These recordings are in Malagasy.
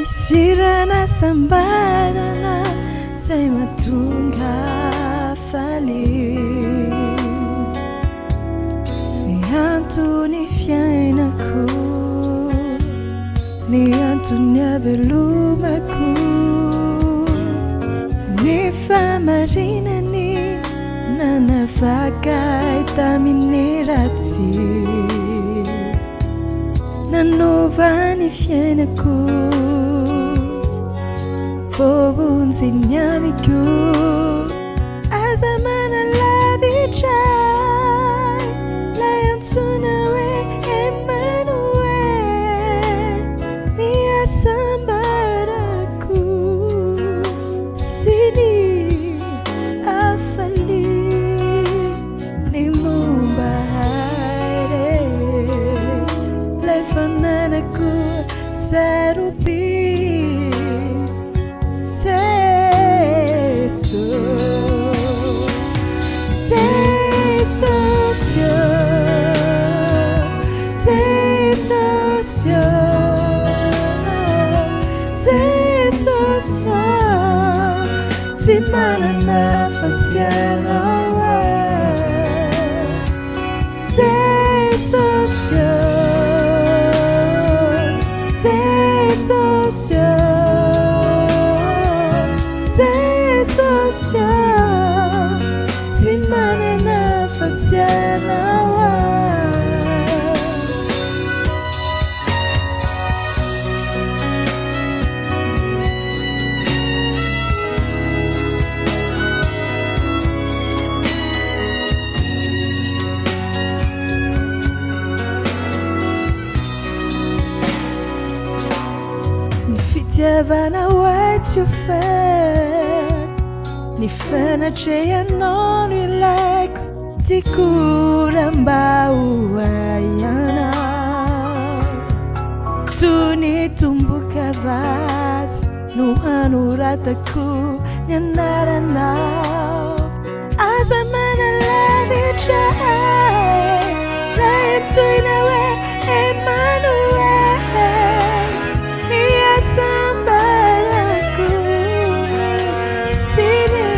Sirana sambarana zay mahatonga faly. Ny antony fiainako, ny antony havelomako, ny famarinany nanavakay tamin'ny ratsy, nanova ny fiainako. Povunzi amiko aza manalavitray, lay antsoina hoe Emmanuel. Ny asambarako sy ny hafaly, ny momba haire, lay fananako saroby. Si manana faziana sei socio, sei socio, sei socio. Si manana faziana Fitiavana hoaty ofert, ny fanatrehanao no ilaiko, tiako mba ho aianao. Toy ny tomboka vatsy no hanoratako ny anaranao. Aza manalavitray, lay antsoina hoe Emmanuel. Ny asambarako sy ny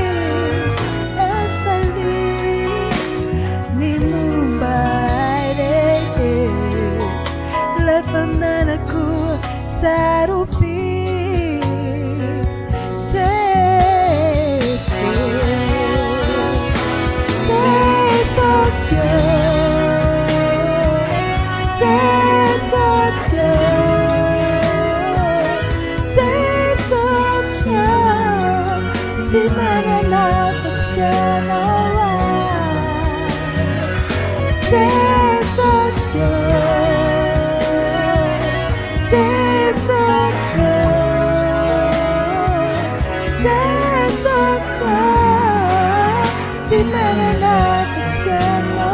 hafaly, ny momba haire, lay fananako saroby. Sei socio, sei socio, si manana faziana sei socio, sei socio, sei socio. Si manana faziana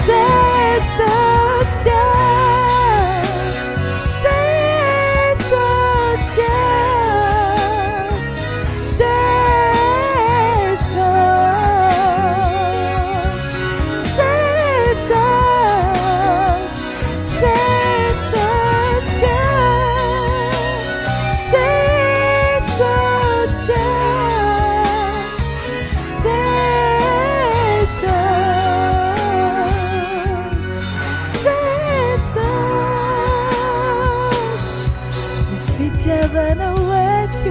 sei socio. Fitiavana hoaty